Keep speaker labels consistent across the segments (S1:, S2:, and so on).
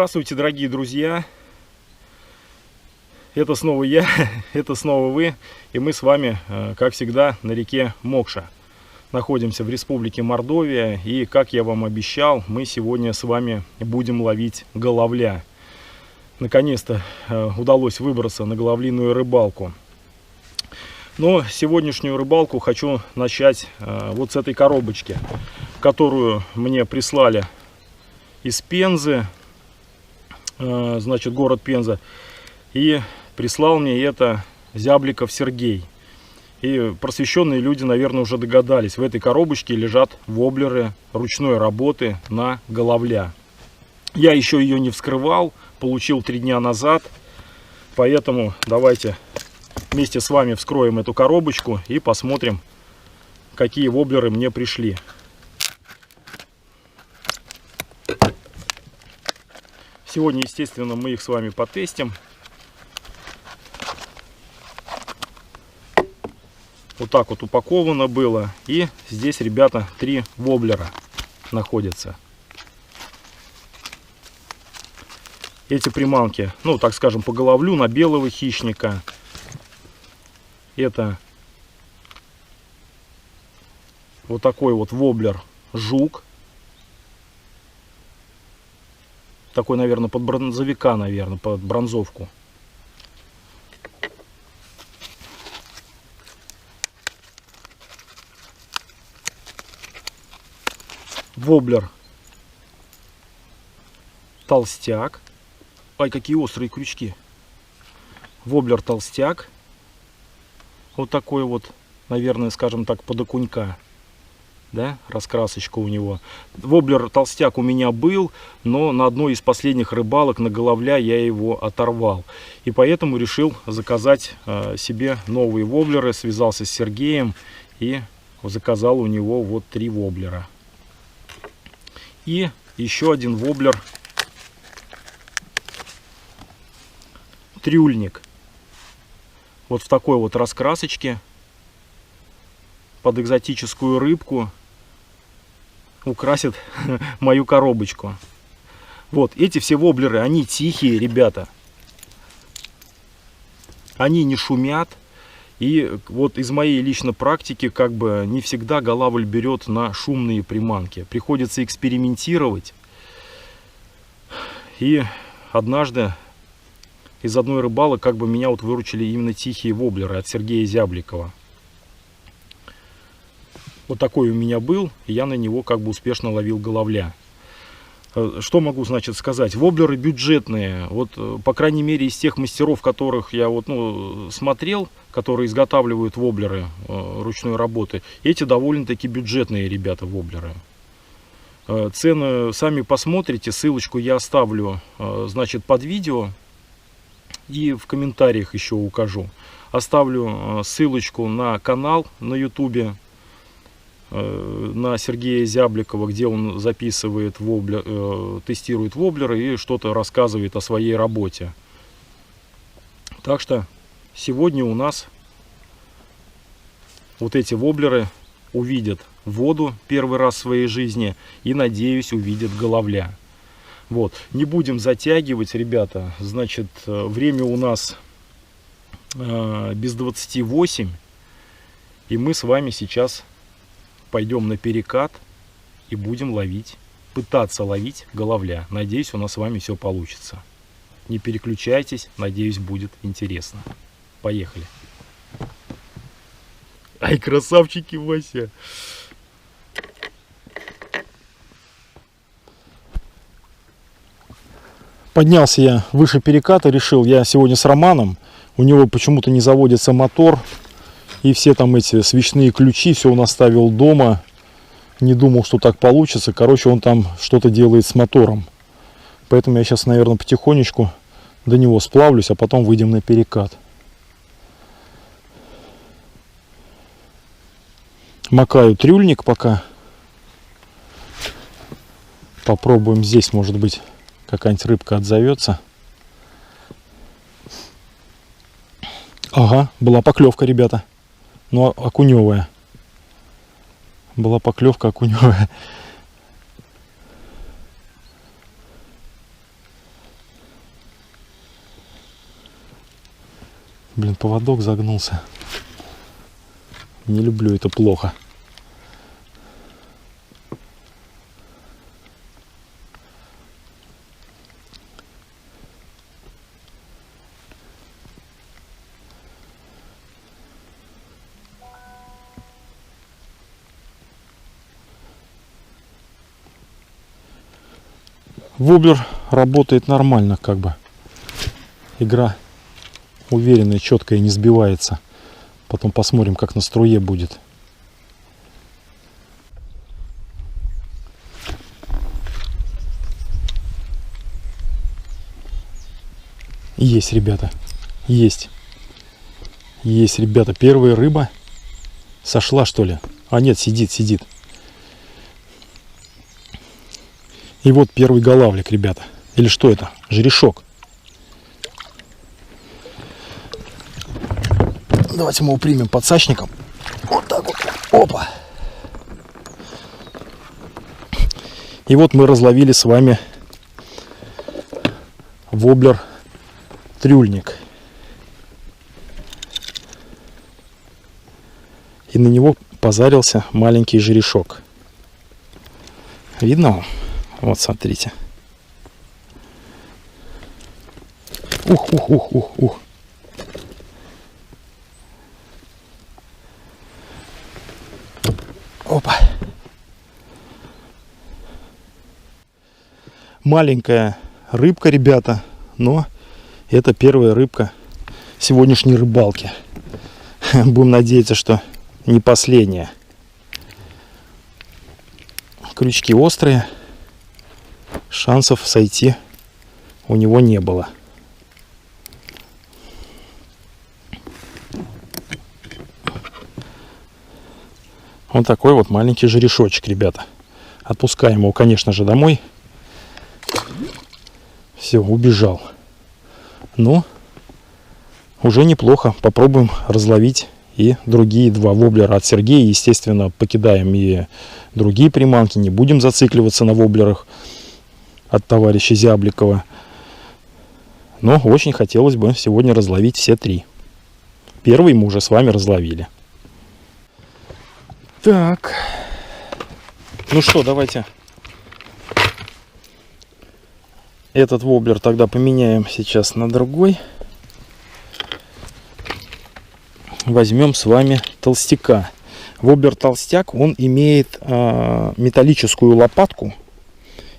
S1: Здравствуйте, дорогие друзья! Это снова я, это снова вы, и мы с вами, как всегда, на реке Мокша. Находимся в Республике Мордовия, и, как я вам обещал, мы сегодня с вами будем ловить головля. Наконец-то удалось выбраться на головлиную рыбалку. Но сегодняшнюю рыбалку хочу начать вот с этой коробочки, которую мне прислали из Пензы, значит, город Пенза. И прислал мне это Зябликов Сергей. И просвещенные люди, наверное, уже догадались. В этой коробочке лежат воблеры ручной работы на головля. Я еще ее не вскрывал, получил 3 дня назад. Поэтому давайте вместе с вами вскроем эту коробочку и посмотрим, какие воблеры мне пришли. Сегодня, естественно, мы их с вами потестим. Вот так вот упаковано было. И здесь, ребята, 3 воблера находятся. Эти приманки, ну, так скажем, по головлю на белого хищника. Это вот такой вот воблер жук. Такой, наверное, под бронзовика, наверное, под бронзовку. Воблер толстяк. Ай, какие острые крючки. Воблер толстяк. Вот такой вот, наверное, скажем так, под окунька. Да, раскрасочка у него. Воблер толстяк у меня был, но на одной из последних рыбалок на головля я его оторвал. И поэтому решил заказать себе новые воблеры. Связался с Сергеем и заказал у него вот 3 воблера. И еще один воблер трюльник. Вот в такой вот раскрасочке. Под экзотическую рыбку. Украсит мою коробочку. Вот эти все воблеры, они тихие, ребята. Они не шумят. И вот из моей личной практики, как бы не всегда голавль берет на шумные приманки. Приходится экспериментировать. И однажды из одной рыбалок как бы меня вот выручили именно тихие воблеры от Сергея Зябликова. Вот такой у меня был, и я на него как бы успешно ловил головля. Что могу, значит, сказать? Воблеры бюджетные. Вот, по крайней мере, из тех мастеров, которых я вот, смотрел, которые изготавливают воблеры ручной работы, эти довольно-таки бюджетные, ребята, воблеры. Цены сами посмотрите, ссылочку я оставлю, значит, под видео и в комментариях еще укажу. Оставлю ссылочку на канал на YouTube, на Сергея Зябликова, где он записывает тестирует воблеры и что-то рассказывает о своей работе. Так что сегодня у нас вот эти воблеры увидят воду первый раз в своей жизни и, надеюсь, увидят головля. Вот, не будем затягивать, ребята. Значит, время у нас без 28, и мы с вами сейчас пойдем на перекат и будем ловить, пытаться ловить головля. Надеюсь, у нас с вами все получится. Не переключайтесь, надеюсь, будет интересно. Поехали. Ай, красавчики, Вася. Поднялся я выше переката, решил, я сегодня с Романом. У него почему-то не заводится мотор. И все там эти свечные ключи, все он оставил дома. Не думал, что так получится. Короче, он там что-то делает с мотором. Поэтому я сейчас, наверное, потихонечку до него сплавлюсь, а потом выйдем на перекат. Макаю трюльник пока. Попробуем здесь, может быть, какая-нибудь рыбка отзовется. Ага, была поклевка, ребята. Но окуневая. Была поклевка окуневая. Блин, поводок загнулся. Не люблю, это плохо. Воблер работает нормально, как бы. Игра уверенная, четкая, не сбивается. Потом посмотрим, как на струе будет. Есть, ребята. Есть. Есть, ребята. Первая рыба сошла, что ли? А нет, сидит, сидит. И вот первый голавлик, ребята. Или что это? Жерешок. Давайте мы его примем подсачником. Вот так вот. Опа. И вот мы разловили с вами воблер-трюльник. И на него позарился маленький жерешок. Видно? Вот, смотрите. Ух, ух, ух, ух, ух. Опа. Маленькая рыбка, ребята, но это первая рыбка сегодняшней рыбалки. Будем надеяться, что не последняя. Крючки острые. Шансов сойти у него не было. Вот такой вот маленький жерешочек, ребята. Отпускаем его, конечно же, домой. Все, убежал. Ну, уже неплохо. Попробуем разловить и другие два воблера от Сергея. Естественно, покидаем и другие приманки. Не будем зацикливаться на воблерах от товарища Зябликова. Но очень хотелось бы сегодня разловить все три. Первый мы уже с вами разловили. Так. Ну что, давайте этот воблер тогда поменяем сейчас на другой. Возьмем с вами толстяка. Воблер-толстяк, он имеет металлическую лопатку.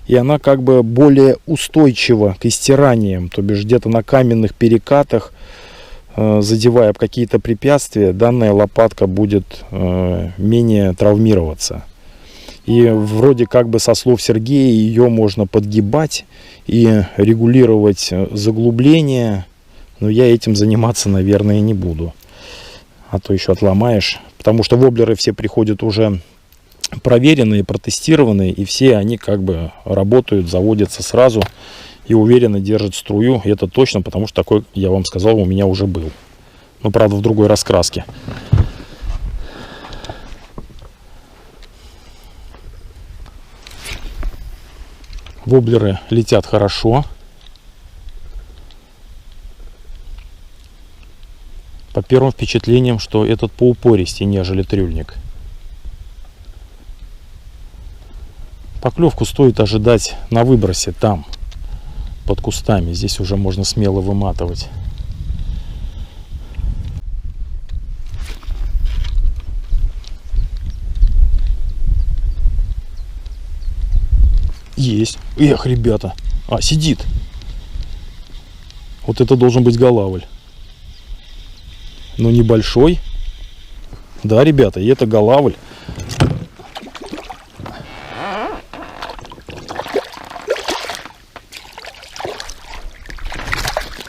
S1: И она как бы более устойчива к истираниям. То бишь где-то на каменных перекатах, задевая какие-то препятствия, данная лопатка будет менее травмироваться. И вроде как бы со слов Сергея ее можно подгибать и регулировать заглубление. Но я этим заниматься, наверное, не буду. А то еще отломаешь. Потому что воблеры все приходят уже проверенные, протестированные, и все они как бы работают, заводятся сразу и уверенно держат струю. И это точно, потому что такой, я вам сказал, у меня уже был. Но правда в другой раскраске. Воблеры летят хорошо. По первым впечатлениям, что этот поупористее, нежели трюльник. Поклевку стоит ожидать на выбросе там, под кустами. Здесь уже можно смело выматывать. Есть. Эх, ребята. А, сидит. Вот это должен быть голавль. Но небольшой. Да, ребята, и это голавль.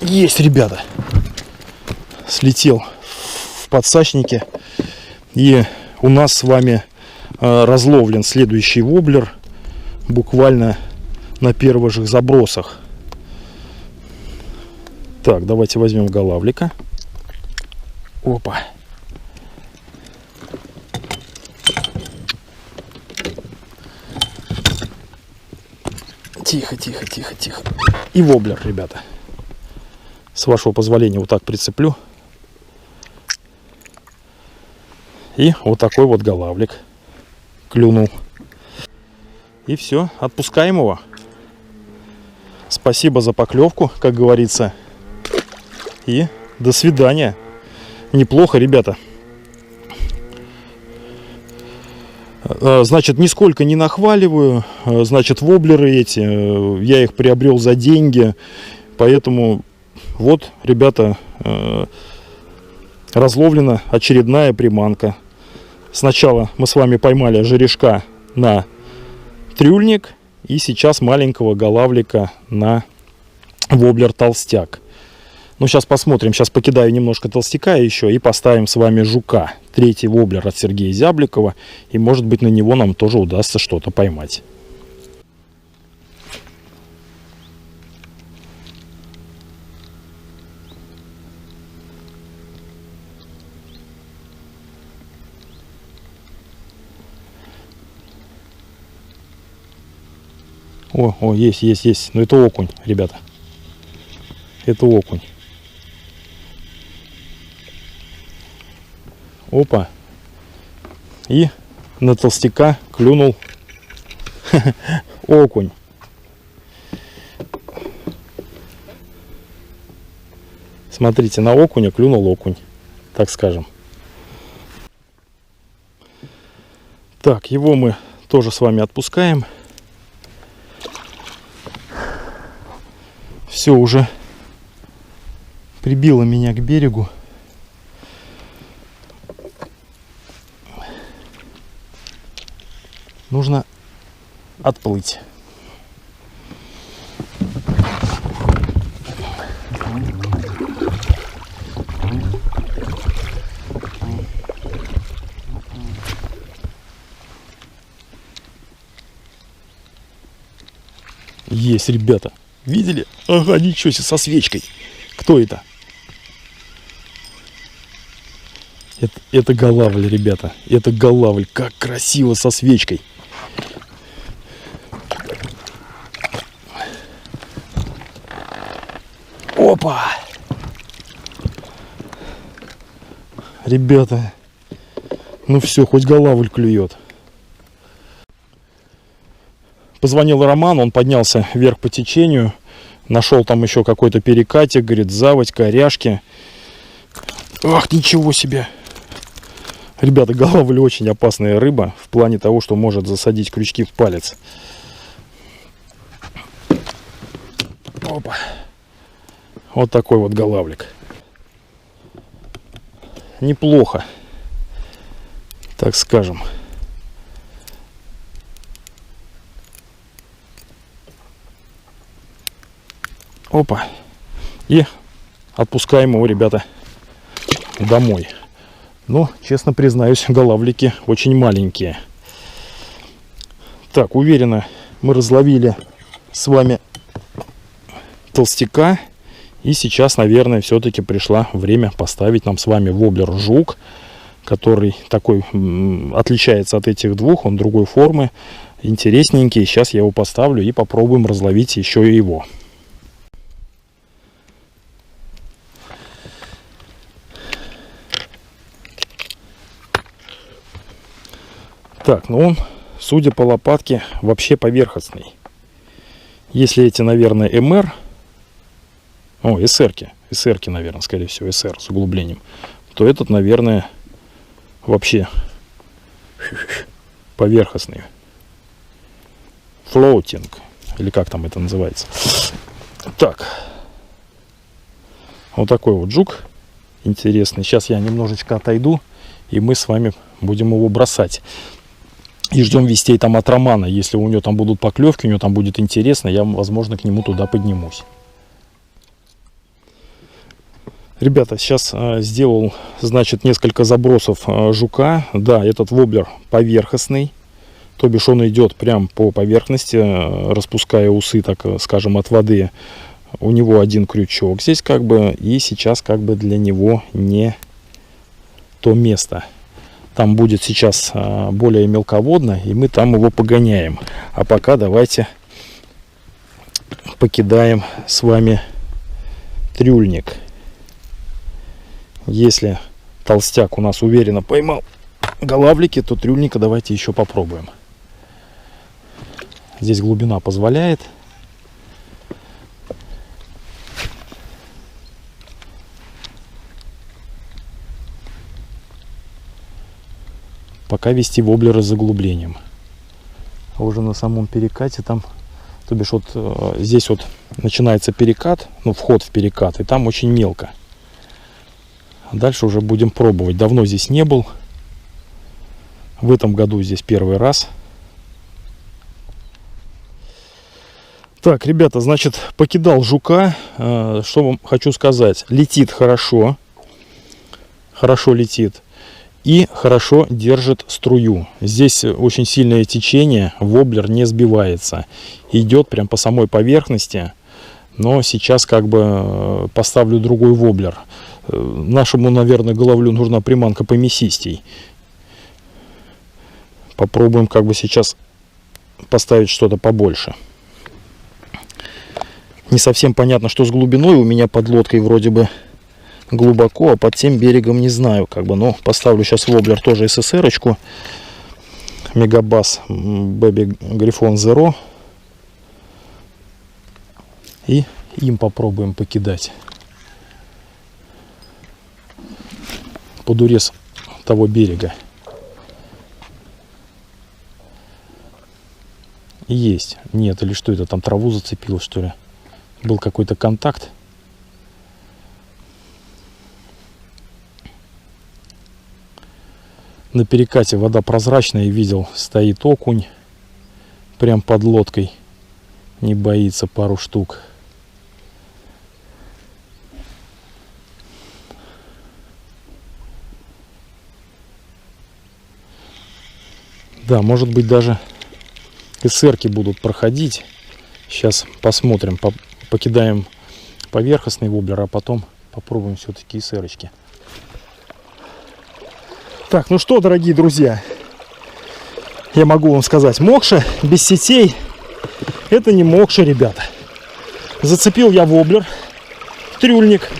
S1: Есть, ребята. Слетел в подсачнике. И у нас с вами разловлен следующий воблер. Буквально на первых же забросах. Так, давайте возьмем голавлика. Опа. Тихо, тихо, тихо, тихо. И воблер, ребята. С вашего позволения вот так прицеплю. И вот такой вот голавлик клюнул. И все, отпускаем его. Спасибо за поклевку, как говорится. И до свидания. Неплохо, ребята. Значит, нисколько не нахваливаю. Значит, воблеры эти, я их приобрел за деньги. Поэтому вот, ребята, разловлена очередная приманка. Сначала мы с вами поймали жерешка на трюльник. И сейчас маленького голавлика на воблер-толстяк. Ну, сейчас посмотрим. Сейчас покидаю немножко толстяка еще и поставим с вами жука. Третий воблер от Сергея Зябликова. И, может быть, на него нам тоже удастся что-то поймать. О, есть. Но это окунь, ребята. Это окунь. Опа. И на толстяка клюнул окунь. Смотрите, на окуня клюнул окунь, так скажем. Так, его мы тоже с вами отпускаем. Все уже прибило меня к берегу. Нужно отплыть. Есть, ребята. Видели? Ага, ничего себе, со свечкой. Кто это? Это голавль, ребята. Это голавль. Как красиво со свечкой. Опа! Ребята. Ну все, хоть голавль клюет. Позвонил Роман, он поднялся вверх по течению. Нашел там еще какой-то перекатик, говорит, заводь, коряшки. Ах, ничего себе! Ребята, голавль очень опасная рыба в плане того, что может засадить крючки в палец. Опа. Вот такой вот голавлик. Неплохо, так скажем. Опа. И отпускаем его, ребята, домой. Но, честно признаюсь, голавлики очень маленькие. Так, уверенно мы разловили с вами толстяка. И сейчас, наверное, все-таки пришло время поставить нам с вами воблер жук, который такой отличается от этих двух, он другой формы, интересненький. Сейчас я его поставлю и попробуем разловить еще и его. Так, ну он, судя по лопатке, вообще поверхностный. Если эти, наверное, МР, СР-ки, наверное, скорее всего, СР с углублением, то этот, наверное, вообще поверхностный. Флоутинг, или как там это называется. Так, вот такой вот жук интересный. Сейчас я немножечко отойду, и мы с вами будем его бросать. И ждем вестей там от Романа. Если у него там будут поклевки, у него там будет интересно, я, возможно, к нему туда поднимусь. Ребята, сейчас сделал, значит, несколько забросов жука. Да, этот воблер поверхностный. То бишь он идет прям по поверхности, распуская усы, так скажем, от воды. У него один крючок здесь как бы. И сейчас как бы для него не то место. Там будет сейчас более мелководно, и мы там его погоняем. А пока давайте покидаем с вами трюльник. Если толстяк у нас уверенно поймал
S2: голавлики, то трюльника давайте еще попробуем. Здесь глубина позволяет. Пока вести воблеры с заглублением. А уже на самом перекате там, то бишь вот здесь вот начинается перекат, ну вход в перекат, и там очень мелко. Дальше уже будем пробовать. Давно здесь не был. В этом году здесь первый раз. Так, ребята, значит, покидал жука. Что вам хочу сказать. Летит хорошо. Хорошо летит. И хорошо держит струю. Здесь очень сильное течение. Воблер не сбивается. Идет прям по самой поверхности. Но сейчас как бы поставлю другой воблер. Нашему, наверное, головлю нужна приманка помесистей. Попробуем как бы сейчас поставить что-то побольше. Не совсем понятно, что с глубиной. У меня под лодкой вроде бы глубоко, а под тем берегом не знаю. Как бы, но поставлю сейчас воблер тоже СССР-очку. Мегабас Baby Грифон Zero. И им попробуем покидать. Под урез того берега. Есть. Нет, или что это? Там траву зацепило, что ли? Был какой-то контакт. На перекате вода прозрачная. Видел, стоит окунь. Прям под лодкой. Не боится, пару штук. Да, может быть даже эсерки будут проходить. Сейчас посмотрим. Покидаем поверхностный воблер, а потом попробуем все-таки эсерочки. Так, ну что, дорогие друзья, я могу вам сказать, мокша без сетей это не мокша, ребята. Зацепил я воблер, трюльник.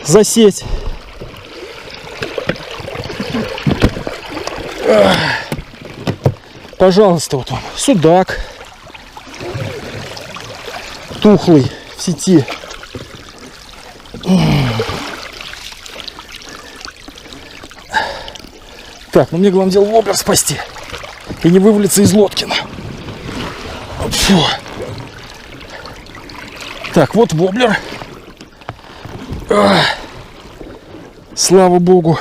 S2: Засеть. Пожалуйста, вот вам судак тухлый в сети. Так, ну мне главное дело воблер спасти и не вывалиться из лодки. Фу. Так, вот воблер. Слава богу.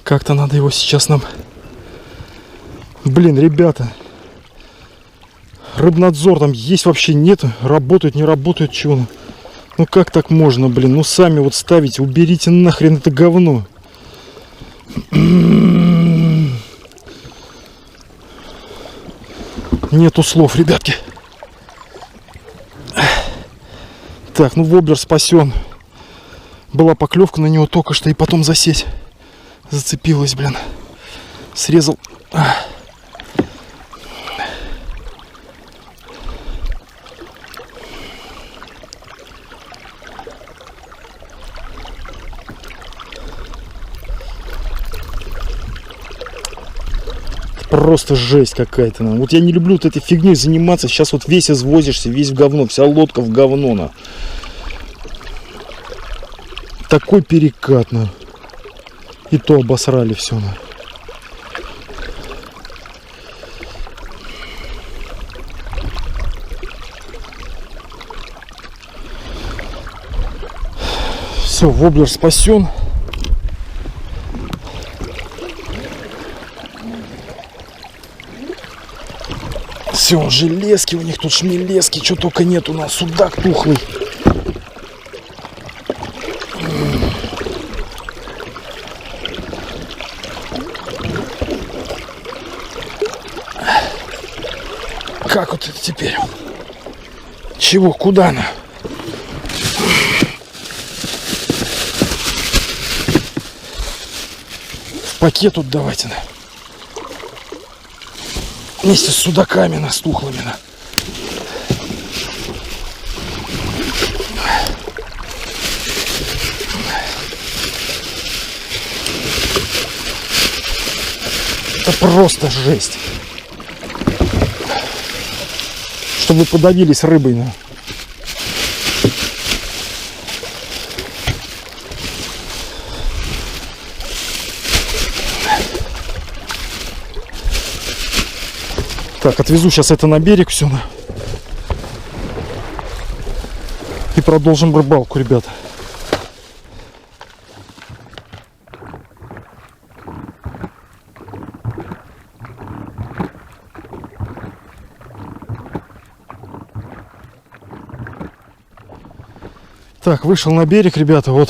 S2: Как-то надо его сейчас нам... Блин, ребята. Рыбнадзор там есть вообще, нет? Работает, не работает, чего? Ну как так можно, блин? Ну сами вот ставите, уберите нахрен это говно. Нету слов, ребятки. Так, ну воблер спасен. Была поклевка на него только что, и потом засеть зацепилась, блин. Срезал. Просто жесть какая-то. Вот я не люблю вот этой фигней заниматься. Сейчас вот весь извозишься, весь в говно. Вся лодка в говно. Такой перекат. И то обосрали все. Все, воблер спасен. Все, железки у них тут, шмелески, что только нет у нас. Судак тухлый. Как вот это теперь? Чего? Куда она? пакету давайте. Вместе с судаками, с тухлыми. Это просто жесть. Чтобы вы подавились рыбой. Так, отвезу сейчас это на берег все. И продолжим рыбалку, ребята. Так, вышел на берег, ребята, вот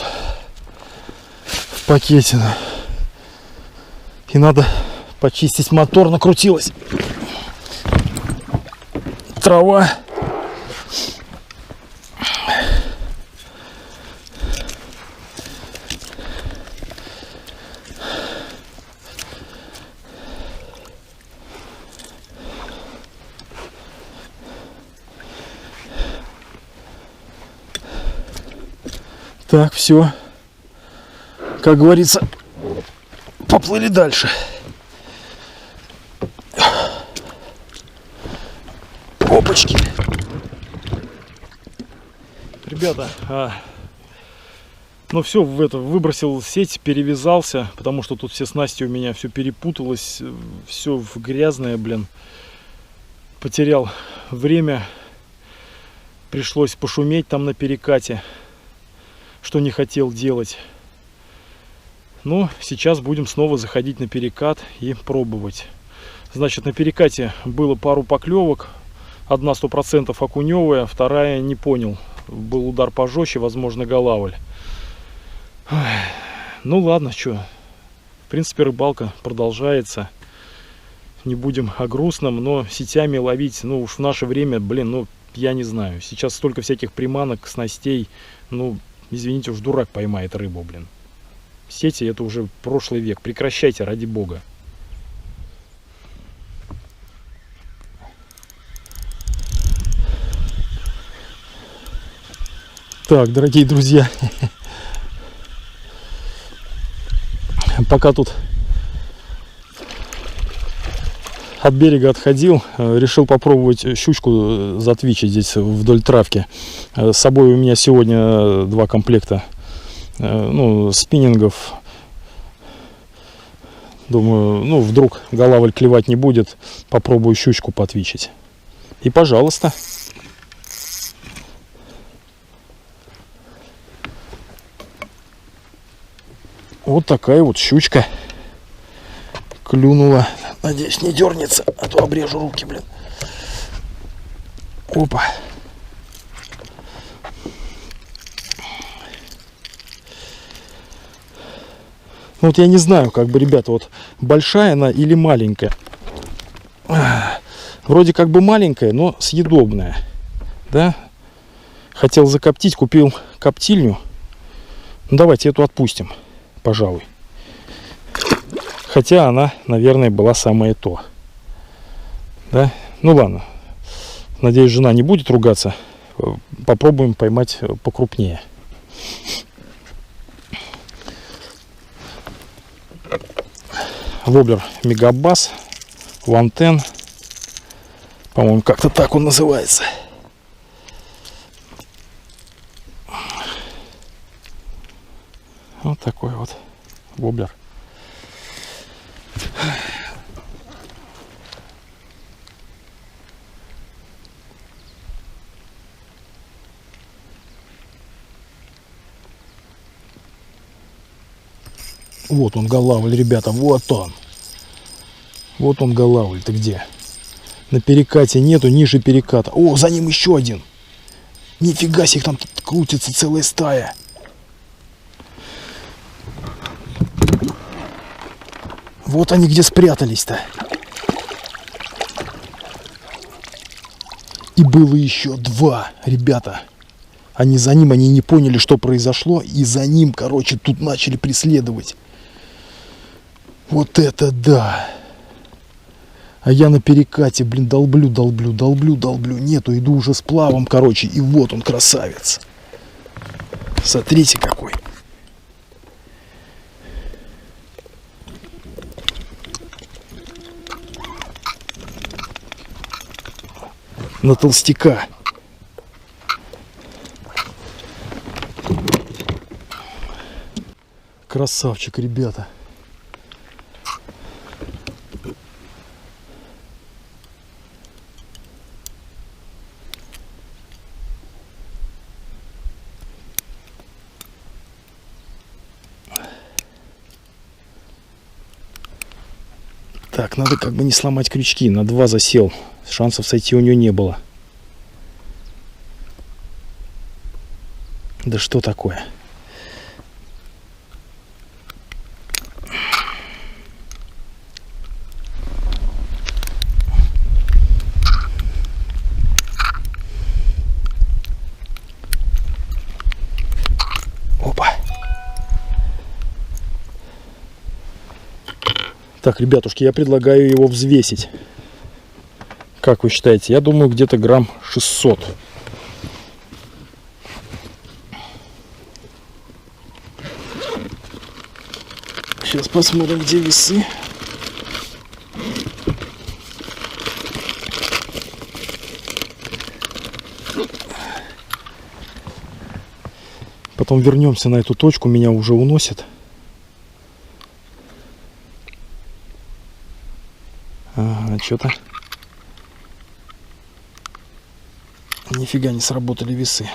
S2: в пакете. И надо почистить мотор, накрутилась трава. Так, все. Как говорится, поплыли дальше. Опачки. Ребята, ну все, выбросил сеть, перевязался, потому что тут все снасти у меня, все перепуталось, все грязное, блин. Потерял время, пришлось пошуметь там на перекате, что не хотел делать. Но сейчас будем снова заходить на перекат и пробовать. Значит, на перекате было пару поклевок. Одна 100% окуневая, вторая не понял. Был удар пожестче, возможно, голавль. Ну ладно, что. В принципе, рыбалка продолжается. Не будем о грустном, но сетями ловить, ну уж в наше время, блин, ну я не знаю. Сейчас столько всяких приманок, снастей, ну извините, уж дурак поймает рыбу, блин. Сети — это уже прошлый век. Прекращайте, ради бога. Так, дорогие друзья, пока тут от берега отходил, решил попробовать щучку затвичить здесь вдоль травки. С собой у меня сегодня 2 комплекта, ну, спиннингов. Думаю, ну, вдруг голавль клевать не будет, попробую щучку потвичить. И пожалуйста. Вот такая вот щучка клюнула. Надеюсь, не дернется, а то обрежу руки, блин. Опа. Ну вот я не знаю, как бы, ребята, вот большая она или маленькая. Вроде как бы маленькая, но съедобная. Да? Хотел закоптить, купил коптильню. Ну, давайте эту отпустим, пожалуй. Хотя она, наверное, была самое то. Да? Ну ладно. Надеюсь, жена не будет ругаться. Попробуем поймать покрупнее. Воблер Мегабас Вантен. По-моему, как-то так он называется. Вот такой вот воблер. Вот он, голавль, ребята, вот он. Вот он, голавль. Ты где? На перекате нету, ниже переката. О, за ним еще один. Нифига себе, там крутится целая стая. Вот они где спрятались-то. И было еще 2, ребята. Они за ним, они не поняли, что произошло. И за ним, короче, тут начали преследовать. Вот это да! А я на перекате, блин, долблю. Нету, иду уже с плавом, короче. И вот он, красавец. Смотрите какой. На толстяка. Красавчик, ребята. Так, надо как бы не сломать крючки. На 2 засел. Шансов сойти у нее не было. Да что такое? Опа. Так, ребятушки, я предлагаю его взвесить. Как вы считаете? Я думаю, где-то грамм 600. Сейчас посмотрим, где весы. Потом вернемся на эту точку, меня уже уносит. Ага, что-то нифига не сработали весы.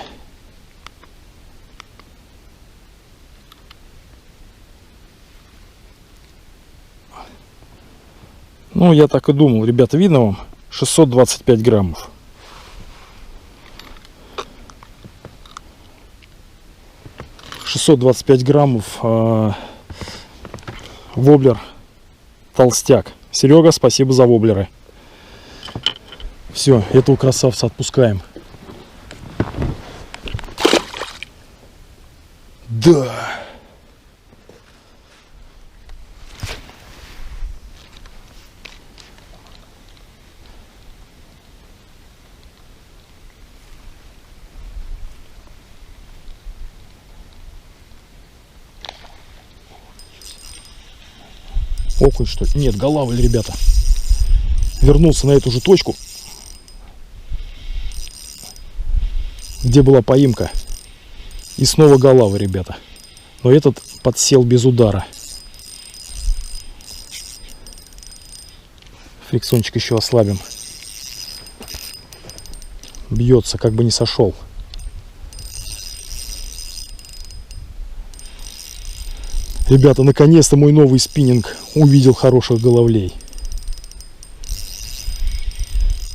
S2: Ну, я так и думал, ребята, видно вам? 625 граммов. Воблер толстяк. Серега, спасибо за воблеры. Все, этого красавца отпускаем. Да. Окунь, что ли? Нет, голавль, ребята. Вернулся на эту же точку, где была поимка. И снова голавль, ребята. Но этот подсел без удара. Фрикциончик еще ослабим. Бьется, как бы не сошел. Ребята, наконец-то мой новый спиннинг увидел хороших головлей.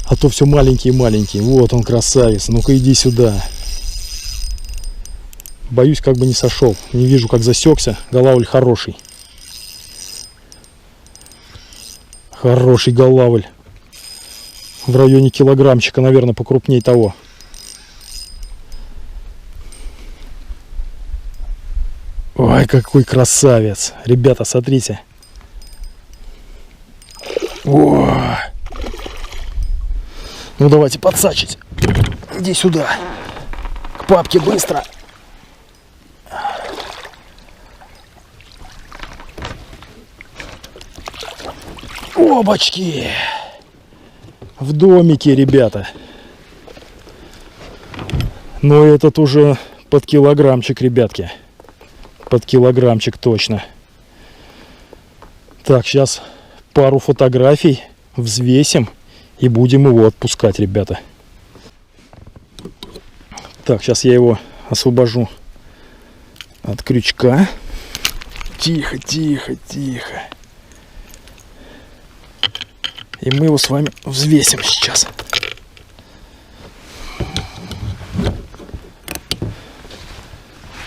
S2: А то все маленькие-маленькие. Вот он, красавец. Ну-ка иди сюда. Боюсь, как бы не сошел. Не вижу, как засекся. Голавль хороший. Хороший голавль. В районе килограммчика, наверное, покрупней того. Ой, какой красавец. Ребята, смотрите. О! Ну давайте подсачить. Иди сюда. К папке быстро. Обочки. В домике, ребята. Но этот уже под килограммчик, ребятки. Под килограммчик точно. Так, сейчас пару фотографий взвесим и будем его отпускать, ребята. Так, сейчас я его освобожу от крючка. Тихо, тихо, тихо. И мы его с вами взвесим сейчас.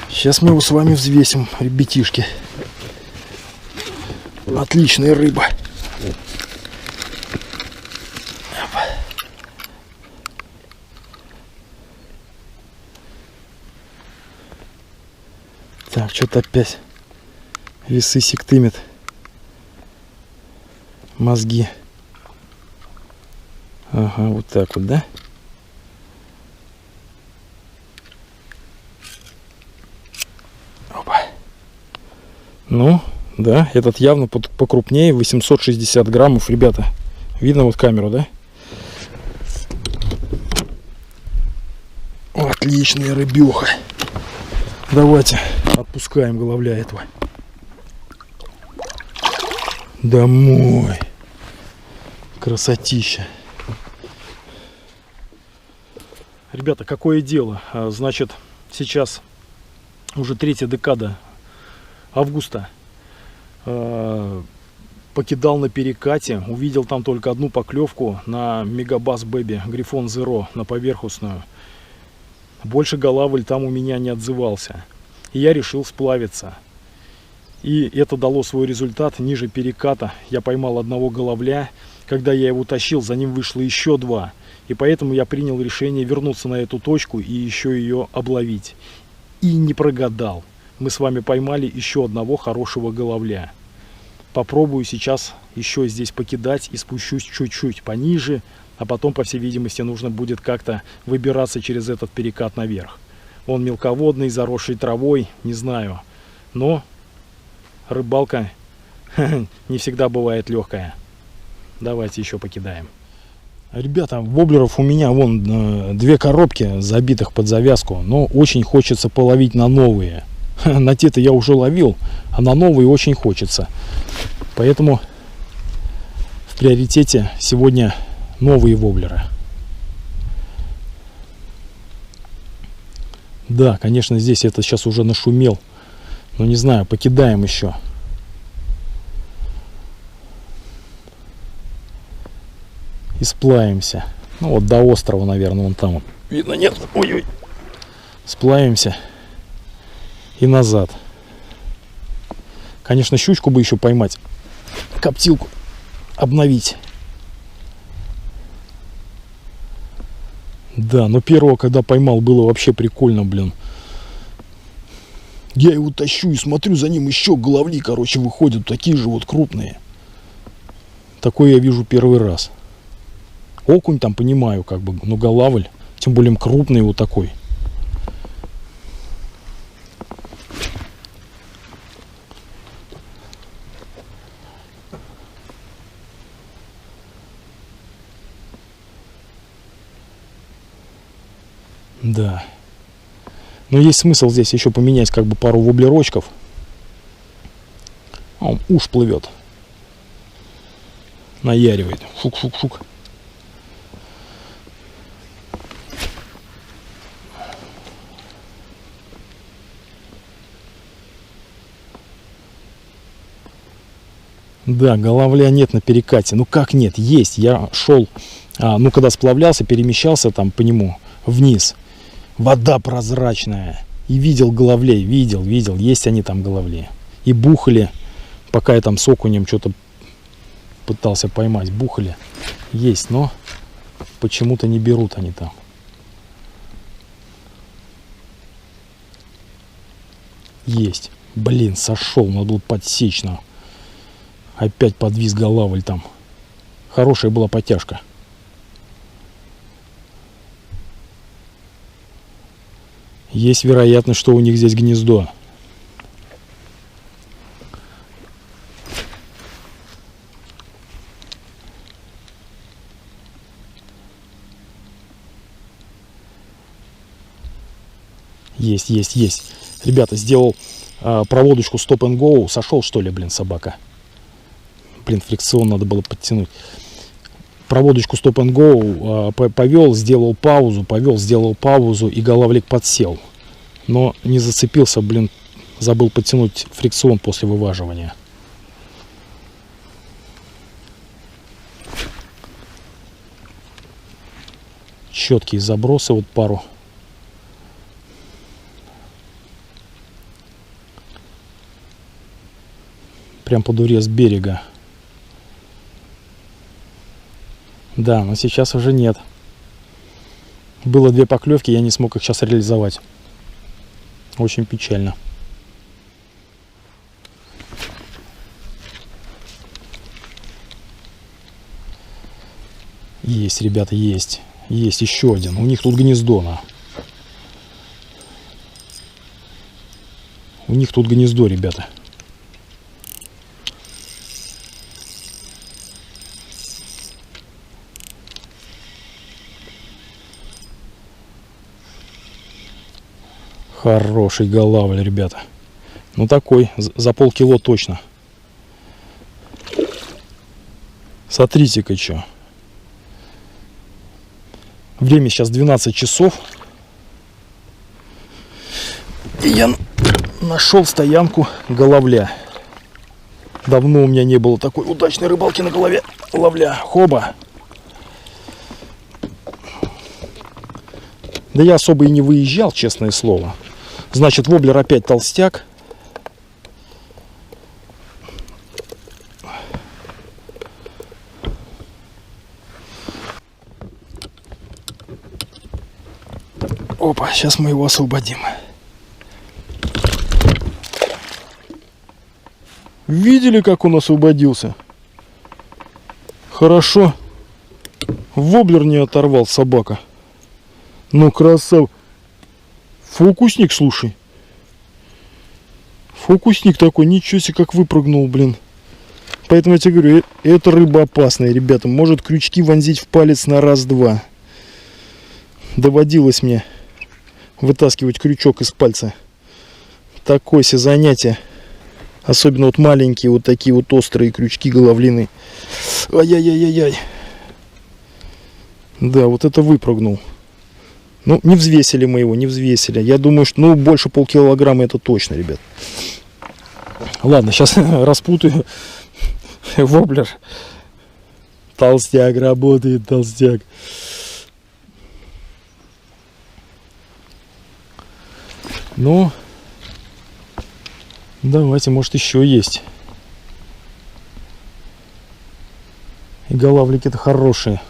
S2: Сейчас мы его с вами взвесим, ребятишки. Отличная рыба. Так, что-то опять весы сектымят. мозги. Ага, вот так вот, да? Опа. Ну, да, этот явно покрупнее, 860 граммов, ребята. Видно вот камеру, да? Отличная рыбёха. Давайте отпускаем головля этого. Домой. Красотища. Ребята, какое дело? Значит, сейчас уже 3-я декада августа. Покидал на перекате. Увидел там только одну поклевку на Мегабас Бэби Грифон Zero, на поверхностную. Больше голавль там у меня не отзывался. И я решил сплавиться. И это дало свой результат. Ниже переката я поймал одного головля. Когда я его тащил, за ним вышло еще 2. И поэтому я принял решение вернуться на эту точку и еще ее обловить. И не прогадал. Мы с вами поймали еще одного хорошего головля. Попробую сейчас еще здесь покидать и спущусь чуть-чуть пониже. А потом, по всей видимости, нужно будет как-то выбираться через этот перекат наверх. Он мелководный, заросший травой, не знаю. Но рыбалка не всегда бывает легкая. Давайте еще покидаем. Ребята, воблеров у меня вон 2 коробки, забитых под завязку. Но очень хочется половить на новые. На те-то я уже ловил, а на новые очень хочется. Поэтому в приоритете сегодня новые воблеры. Да, конечно, здесь это сейчас уже нашумел. Но не знаю, покидаем еще. И сплавимся. Ну вот до острова, наверное, вон там. Видно, нет? Ой-ой. Сплавимся. И назад. Конечно, щучку бы еще поймать. Коптилку обновить. Да, но первого, когда поймал, было вообще прикольно, блин. Я его тащу и смотрю, за ним еще головли, короче, выходят. Такие же вот крупные. Такое я вижу первый раз. Окунь там понимаю, как бы, но голавль, тем более крупный вот такой. Да. Но есть смысл здесь еще поменять как бы пару воблерочков. Он уж плывет. Наяривает. Шук-шук-шук. Да, головля нет на перекате. Ну как нет? Есть. Я шел, ну когда сплавлялся, перемещался там по нему вниз. Вода прозрачная. И видел головлей, видел. Есть они там головли. И бухали, пока я там с окунем что-то пытался поймать. Бухали. Есть, но почему-то не берут они там. Есть. Блин, сошел. Надо было подсечь. Опять подвис голавль там. Хорошая была потяжка. Есть вероятность, что у них здесь гнездо. Есть. Ребята, сделал проводочку Stop and Go. Сошел, что ли, блин, собака. Блин, фрикцион надо было подтянуть. Проводочку Stop and Go повел, сделал паузу, сделал паузу, и головлик подсел. Но не зацепился, блин, забыл подтянуть фрикцион после вываживания. Четкие забросы, вот пару. Прям под урез берега. Да, но сейчас уже нет. Было 2 поклевки, я не смог их сейчас реализовать. Очень печально. Есть, ребята, есть. Есть еще один. У них тут гнездо. У них тут гнездо, ребята. Хороший голавль, ребята. Ну такой, за полкило точно. Смотрите-ка, что. Время сейчас 12 часов. И я нашел стоянку головля. Давно у меня не было такой удачной рыбалки на голове. Ловля. Хоба. Да я особо и не выезжал, честное слово. Значит, воблер опять толстяк. Опа, сейчас мы его освободим. Видели, как он освободился? Хорошо. Воблер не оторвал, собака. Ну, красав. Фокусник, слушай. Фокусник такой, ничего себе, как выпрыгнул, блин. Поэтому я тебе говорю, это рыба опасная, ребята. Может крючки вонзить в палец на раз-два. Доводилось мне вытаскивать крючок из пальца. Такое себе занятие. Особенно вот маленькие, вот такие вот острые крючки головлины. Ай-яй-яй-яй-яй. Да, вот это выпрыгнул. Ну, не взвесили мы его, не взвесили. Я думаю, что, ну, больше полкилограмма это точно, ребят. Ладно, сейчас распутаю. Воблер. Толстяк работает, толстяк. Ну, давайте, может, еще есть. И голавлики-то хорошие.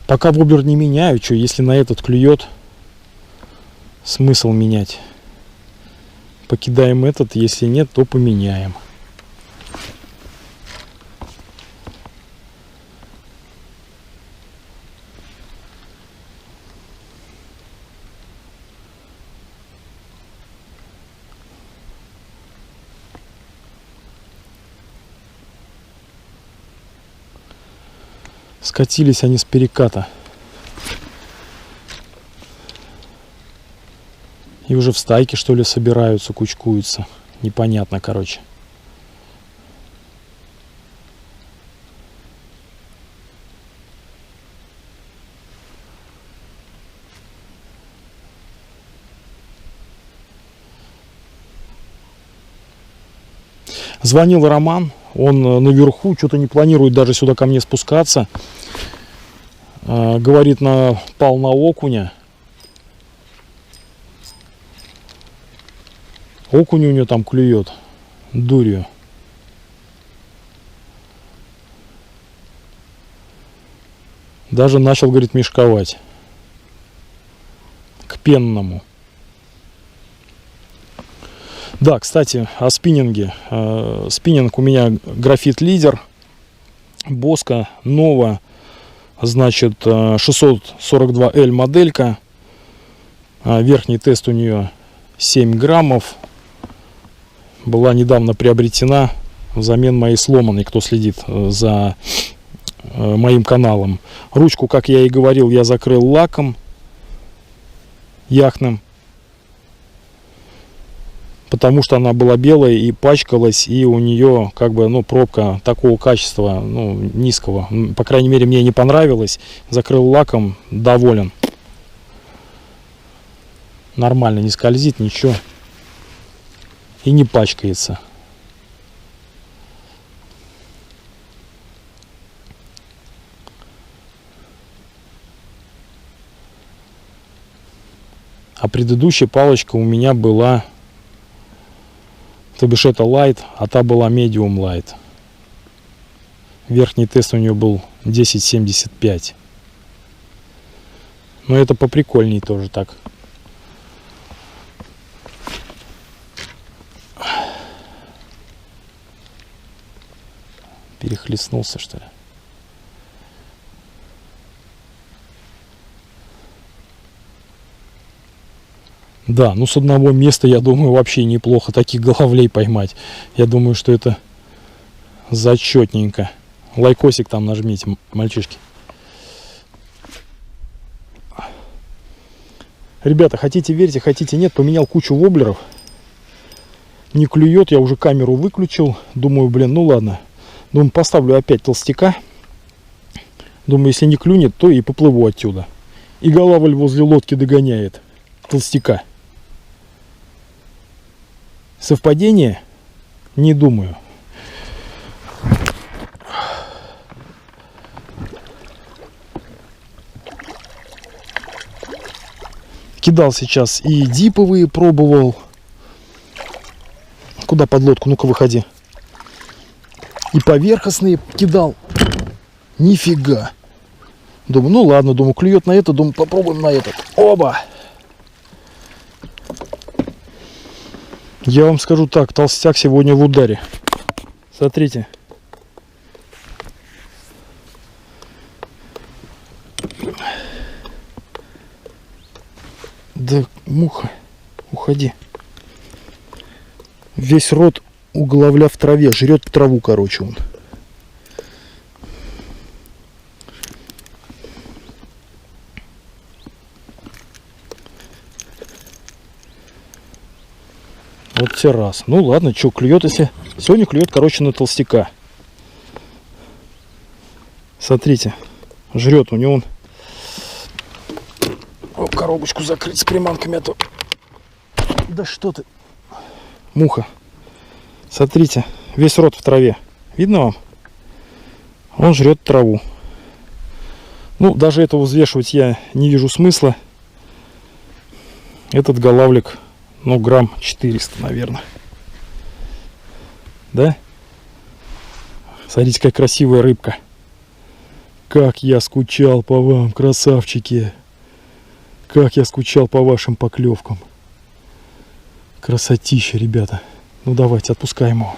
S2: Пока воблер не меняю, что, если на этот клюет, смысл менять. Покидаем этот, если нет, то поменяем. Скатились они с переката. И уже в стайке, что ли, собираются, кучкуются. Непонятно, короче. Звонил Роман. Он наверху, что-то не планирует даже сюда ко мне спускаться. Говорит, напал на окуня. Окунь у него там клюет дурью. Даже начал, говорит, мешковать. К пенному. Да, кстати, о спиннинге. Спиннинг у меня графит лидер. Боска Нова. Значит, 642L моделька. Верхний тест у нее 7 граммов. Была недавно приобретена взамен моей сломанной, кто следит за моим каналом. Ручку, как я и говорил, я закрыл лаком яхтным, потому что она была белая и пачкалась, и у нее как бы, ну, пробка такого качества, ну, низкого, по крайней мере, мне не понравилось. Закрыл лаком, доволен. Нормально, не скользит, ничего. И не пачкается. А предыдущая палочка у меня была, то бишь это light, а та была medium light. Верхний тест у нее был 10,75. Но это поприкольней тоже так. Перехлестнулся, что ли? Да, ну с одного места, я думаю, вообще неплохо таких головлей поймать. Я думаю, что это зачетненько. Лайкосик там нажмите, мальчишки. Ребята, хотите верьте, хотите нет, поменял кучу воблеров. Не клюет, я уже камеру выключил. Думаю, блин, ну ладно. Думаю, поставлю опять толстяка. Думаю, если не клюнет, то и поплыву отсюда. И голавль возле лодки догоняет толстяка. Совпадение? Не думаю. Кидал сейчас и диповые пробовал. Куда под лодку? Ну-ка, выходи. И поверхностные кидал. Нифига. Думаю, ну ладно, думаю, клюет на это, думаю, попробуем на этот. Оба! Я вам скажу так, толстяк сегодня в ударе. Смотрите. Да, муха, уходи. Весь рот у головля в траве, жрет траву, короче, он. Вот те раз. Ну ладно, что, клюет, если... Сегодня клюет, короче, на толстяка. Смотрите, жрет у него он. О, коробочку закрыть с приманками, а то... Да что ты... Муха. Смотрите, весь рот в траве. Видно вам? Он жрет траву. Ну, даже этого взвешивать я не вижу смысла. Этот голавлик, ну, грамм 400, наверное. Да? Смотрите, какая красивая рыбка. Как я скучал по вам, красавчики. Как я скучал по вашим поклевкам. Красотища, ребята. Ну давайте, отпускаем его.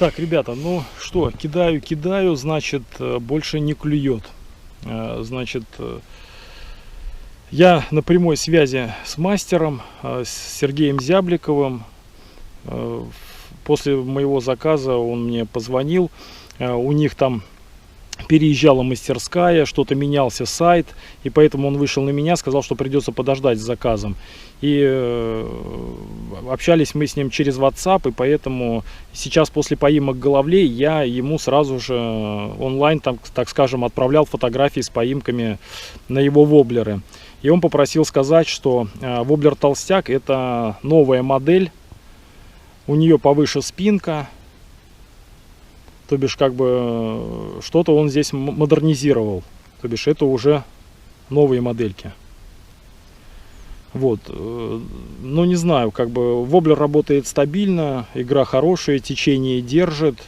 S2: Так, ребята, ну что, кидаю, значит, больше не клюет. Значит, я на прямой связи с мастером, с Сергеем Зябликовым. После моего заказа он мне позвонил. У них там переезжала мастерская, что-то менялся сайт, и поэтому он вышел на меня, сказал, что придется подождать с заказом. И общались мы с ним через WhatsApp, и поэтому сейчас после поимок головлей я ему сразу же онлайн, так скажем, отправлял фотографии с поимками на его воблеры. И он попросил сказать, что воблер толстяк — это новая модель, у нее повыше спинка. То бишь, как бы, что-то он здесь модернизировал. То бишь, это уже новые модельки. Вот. Ну, не знаю, как бы, воблер работает стабильно, игра хорошая, течение держит.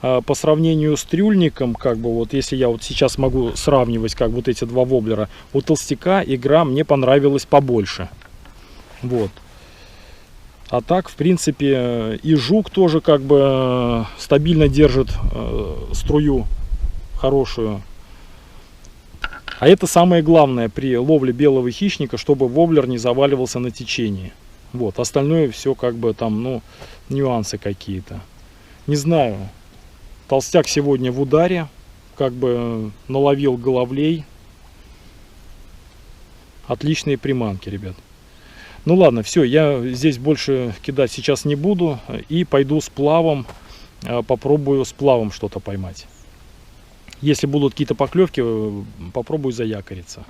S2: По сравнению с трюльником, как бы, вот, если я вот сейчас могу сравнивать, как вот эти два воблера, у толстяка игра мне понравилась побольше. Вот. А так, в принципе, и жук тоже как бы стабильно держит струю хорошую. А это самое главное при ловле белого хищника, чтобы воблер не заваливался на течении. Вот, остальное все как бы там, ну, нюансы какие-то. Не знаю, толстяк сегодня в ударе, как бы наловил головлей. Отличные приманки, ребят. Ну ладно, все, я здесь больше кидать сейчас не буду. И пойду с плавом, попробую с плавом что-то поймать. Если будут какие-то поклевки, попробую заякориться.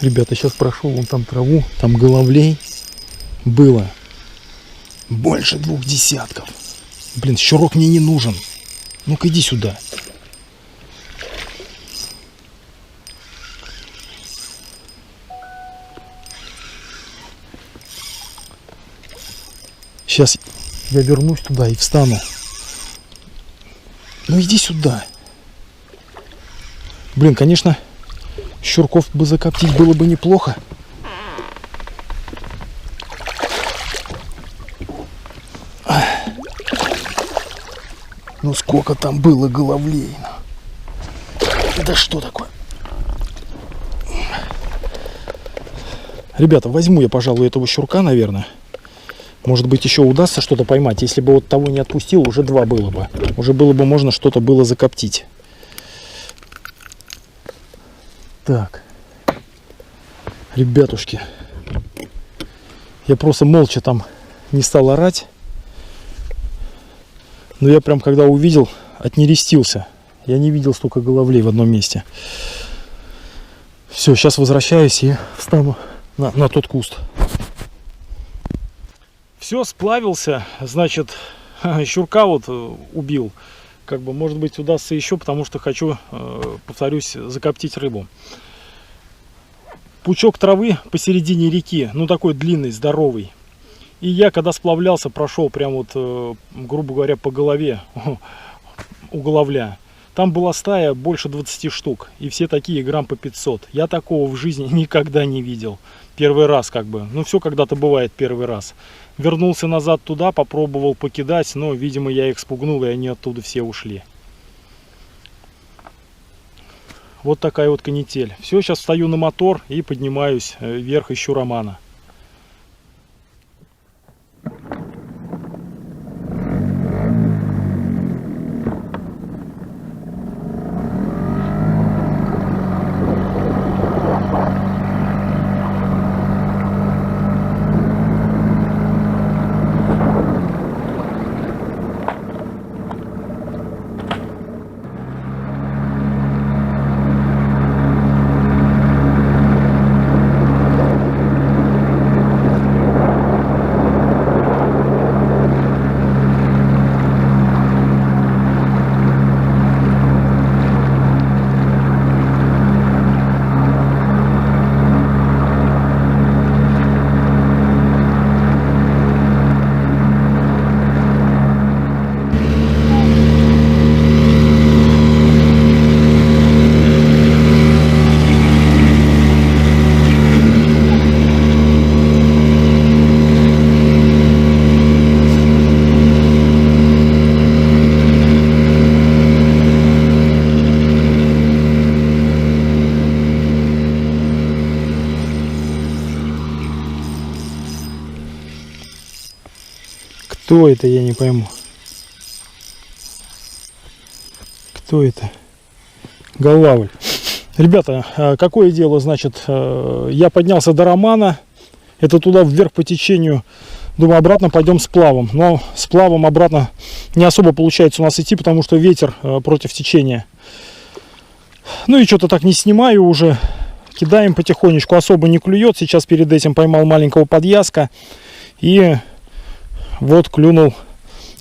S2: Ребята, сейчас прошел вон там траву, там головлей было больше 2 десятков. Блин, щурок мне не нужен. Ну-ка иди сюда. Сейчас я вернусь туда и встану. Ну иди сюда. Блин, конечно, щурков бы закоптить было бы неплохо. Ну сколько там было головлей. Да что такое? Ребята, возьму я, пожалуй, этого щурка, наверное. Может быть, еще удастся что-то поймать. Если бы вот того не отпустил, уже два было бы. Уже было бы можно что-то было закоптить. Так. Ребятушки. Я просто молча там не стал орать. Но я прям, когда увидел, отнерестился. Я не видел столько головлей в одном месте. Все, сейчас возвращаюсь и встану на тот куст. Все, сплавился, значит, щурка вот убил. Как бы, может быть, удастся еще, потому что хочу, повторюсь, закоптить рыбу. Пучок травы посередине реки, ну такой длинный, здоровый. И я, когда сплавлялся, прошел прям вот, грубо говоря, по голове у головля. Там была стая больше 20 штук, и все такие грамм по 500. Я такого в жизни никогда не видел. Первый раз как бы. Ну все когда-то бывает первый раз. Вернулся назад туда, попробовал покидать, но, видимо, я их спугнул, и они оттуда все ушли. Вот такая вот канитель. Все, сейчас встаю на мотор и поднимаюсь вверх, ищу Романа. Кто это, я не пойму. Кто это? Голавль. Ребята, какое дело, значит, я поднялся до Романа. Это туда вверх по течению. Думаю, обратно пойдем сплавом. Но сплавом обратно не особо получается у нас идти, потому что ветер против течения. Ну и что-то так не снимаю уже. Кидаем потихонечку. Особо не клюет. Сейчас перед этим поймал маленького подъязка. И вот клюнул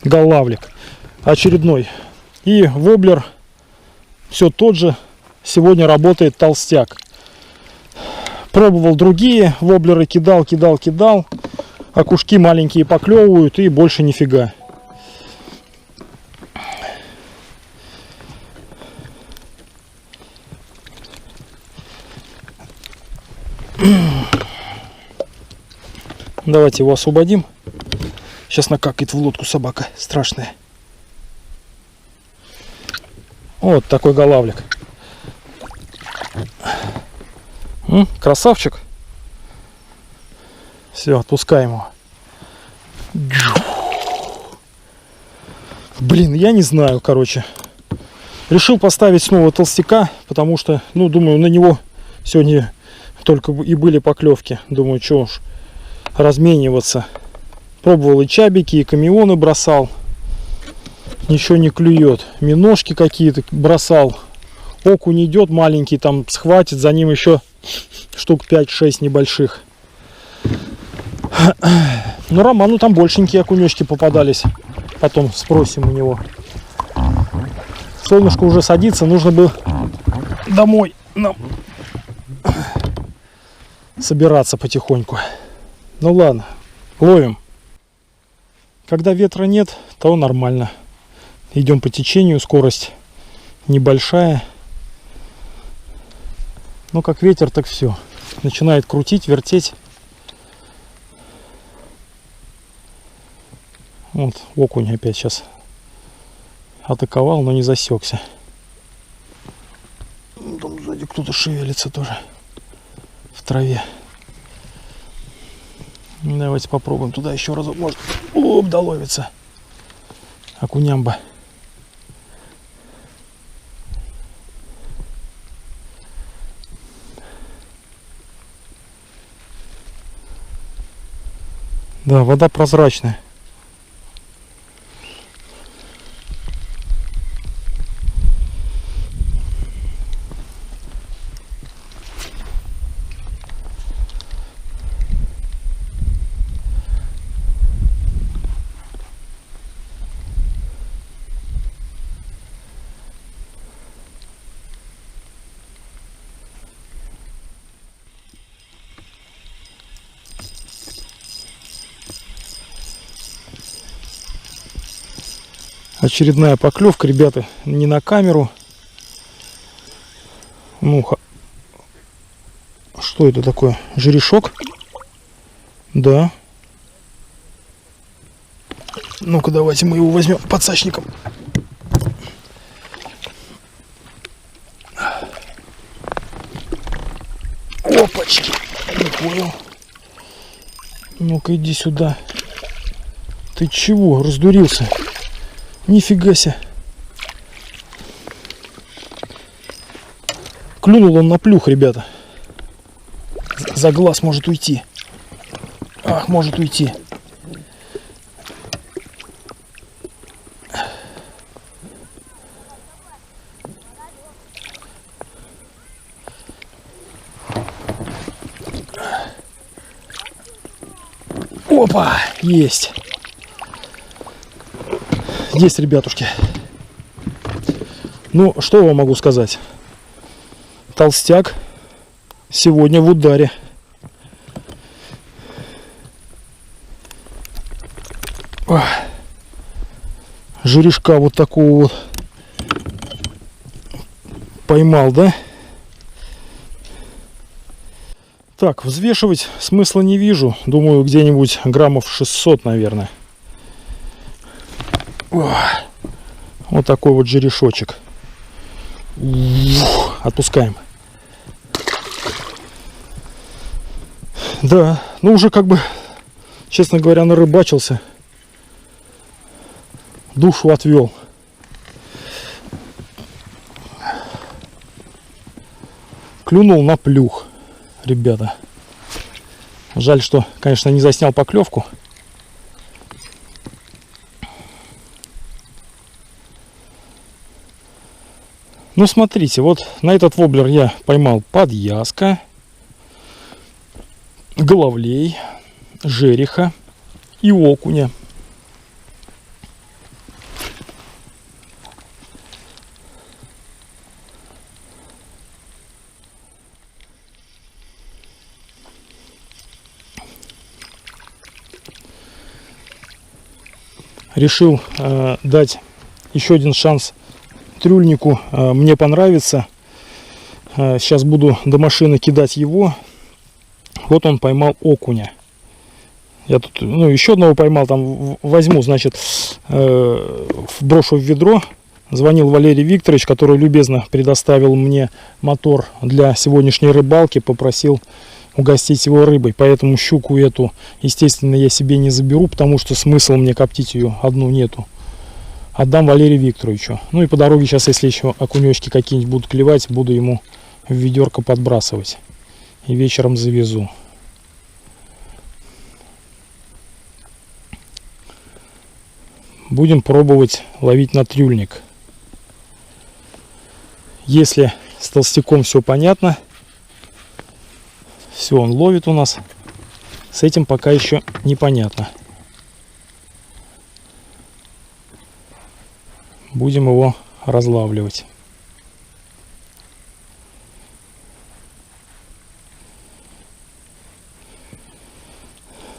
S2: голавлик очередной. И воблер все тот же. Сегодня работает толстяк. Пробовал другие воблеры, кидал. Окушки маленькие поклевывают и больше нифига. Давайте его освободим. Сейчас накакает в лодку собака страшная. Вот такой голавлик. Красавчик. Все, отпускаем его. Блин, я не знаю, короче. Решил поставить снова толстяка, потому что, ну, думаю, на него сегодня только и были поклевки. Думаю, что уж размениваться. Пробовал и чабики, и камеоны бросал. Ничего не клюет. Миножки какие-то бросал. Окунь идет маленький, там схватит, за ним еще штук 5-6 небольших. Ну, Роману там большенькие окунечки попадались. Потом спросим у него. Солнышко уже садится, нужно бы домой нам собираться потихоньку. Ну ладно, ловим. Когда ветра нет, то нормально. Идем по течению, скорость небольшая. Но как ветер, так все. Начинает крутить, вертеть. Вот окунь опять сейчас атаковал, но не засекся. Там сзади кто-то шевелится тоже в траве. Давайте попробуем туда еще разок. Может, доловится окунямба. Да, вода прозрачная. Очередная поклевка, ребята, не на камеру. Ну, что это такое? Жерешок? Да. Ну-ка, давайте мы его возьмем подсачником. Опачки. Не понял. Ну-ка, иди сюда. Ты чего, раздурился? Нифига себе. Клюнул он на плюх, ребята. За глаз может уйти. Ах, может уйти. Опа, есть. Есть, ребятушки. Ну, что я вам могу сказать? Толстяк сегодня в ударе. Жерешка вот такого вот поймал, да? Так, взвешивать смысла не вижу. Думаю, где-нибудь граммов 600, наверное. Вот такой вот жерешочек. Отпускаем. Да, ну уже как бы, честно говоря, нарыбачился. Душу отвел. Клюнул на плюх, ребята. Жаль, что, конечно, не заснял поклевку. Ну, смотрите, вот на этот воблер я поймал подъязка, головлей, жереха и окуня. Решил дать еще один шанс трюльнику. Мне понравится. Сейчас буду до машины кидать его. Вот он поймал окуня. Я тут, ну, еще одного поймал. Там возьму, значит, брошу в ведро. Звонил Валерий Викторович, который любезно предоставил мне мотор для сегодняшней рыбалки. Попросил угостить его рыбой. Поэтому щуку эту, естественно, я себе не заберу, потому что смысл мне коптить ее одну нету. Отдам Валерию Викторовичу. Ну и по дороге сейчас, если еще окунечки какие-нибудь будут клевать, буду ему в ведерко подбрасывать. И вечером завезу. Будем пробовать ловить на трюльник. Если с толстяком все понятно, все, он ловит у нас. С этим пока еще непонятно. Будем его разлавливать.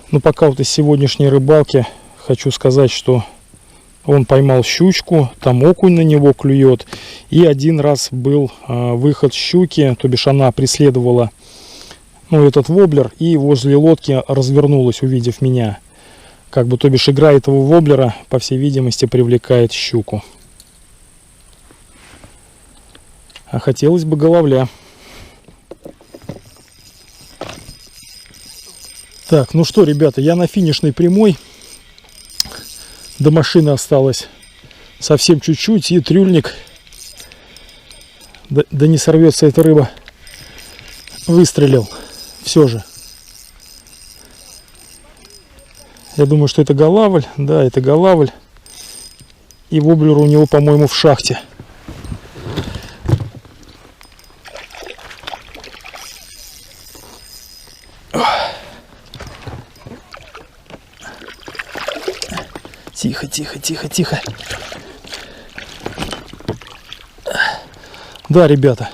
S2: Ну, пока вот из сегодняшней рыбалки хочу сказать, что Он поймал щучку, там окунь на него клюет. И один раз был выход щуки, то бишь она преследовала этот воблер и возле лодки развернулась, увидев меня. Как бы, то бишь, игра этого воблера, по всей видимости, привлекает щуку. А хотелось бы головля. Так, ну что, ребята, я на финишной прямой. До машины осталось совсем чуть-чуть. И трюльник, да не сорвется эта рыба, выстрелил. Все же. Я думаю, что это голавль. Да, это голавль. И воблер у него, по-моему, в шахте. Тихо, тихо, тихо, тихо. Да, ребята.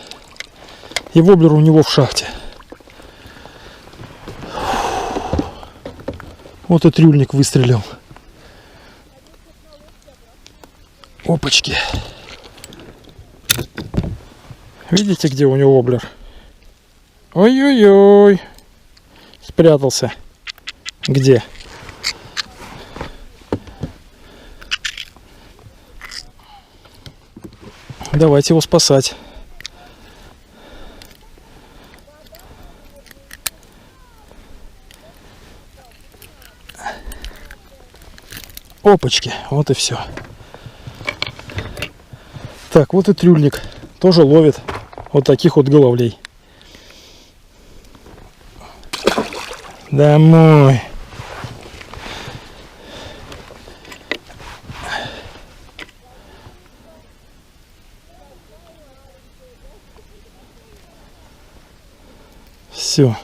S2: И воблер у него в шахте. Вот и трюльник выстрелил. Опачки. Видите, где у него воблер? Ой-ой-ой. Спрятался. Где? Давайте его спасать. Опачки, вот и все. Так, вот и трюльник тоже ловит вот таких вот головлей. Домой. Все.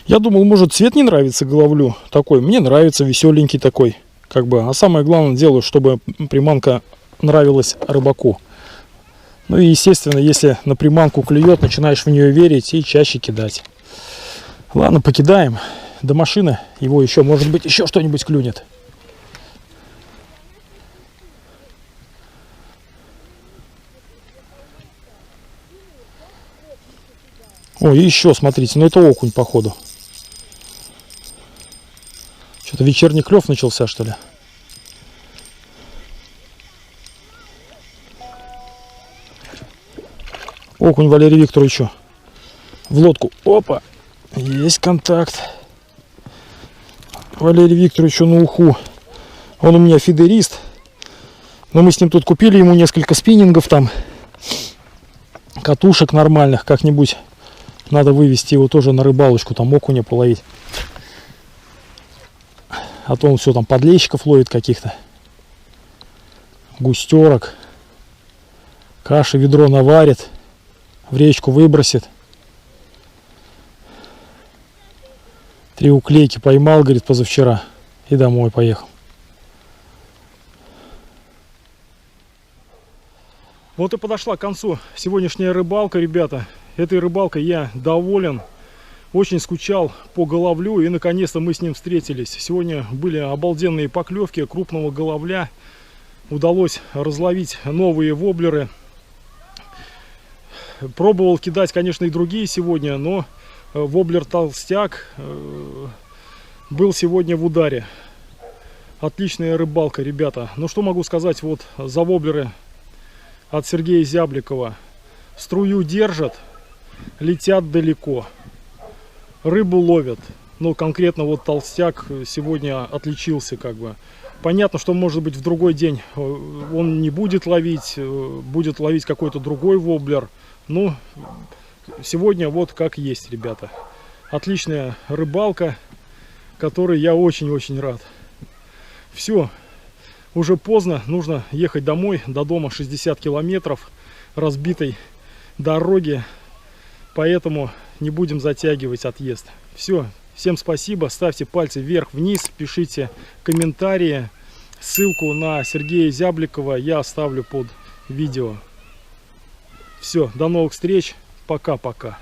S2: Я думал, может, цвет не нравится головлю такой. Мне нравится, веселенький такой. Как бы. А самое главное, делаю, чтобы приманка нравилась рыбаку. Ну и, естественно, если на приманку клюет, начинаешь в нее верить и чаще кидать. Ладно, покидаем. До машины его еще, может быть, еще что-нибудь клюнет. Ой, и еще, смотрите, ну это окунь, походу. Что-то вечерний клев начался, что ли? Окунь Валерий Викторовичу. В лодку. Опа! Есть контакт. Валерий Викторовичу на уху. Он у меня фидерист. Но мы с ним тут купили ему несколько спиннингов там. Катушек нормальных. Как-нибудь надо вывести его тоже на рыбалочку. Там окуня половить. А то он все там подлещиков ловит каких-то. Густерок. Каши ведро наварит. В речку выбросит. 3 уклейки поймал, говорит, позавчера. И домой поехал. Вот и подошла к концу сегодняшняя рыбалка, ребята. Этой рыбалкой я доволен. Очень скучал по головлю, и наконец-то мы с ним встретились. Сегодня были обалденные поклевки крупного головля. Удалось разловить новые воблеры. Пробовал кидать, конечно, и другие сегодня, но воблер-толстяк был сегодня в ударе. Отличная рыбалка, ребята. Ну что могу сказать вот за воблеры от Сергея Зябликова. Струю держат, летят далеко. Рыбу ловят. Ну, конкретно вот толстяк сегодня отличился как бы. Понятно, что может быть в другой день он не будет ловить какой-то другой воблер. Ну, сегодня вот как есть, ребята. Отличная рыбалка, которой я очень-очень рад. Все, уже поздно, нужно ехать домой. До дома 60 километров разбитой дороги. Поэтому не будем затягивать отъезд. Все, всем спасибо. Ставьте пальцы вверх, вниз, пишите комментарии. Ссылку на Сергея Зябликова я оставлю под видео. Все, до новых встреч. Пока-пока.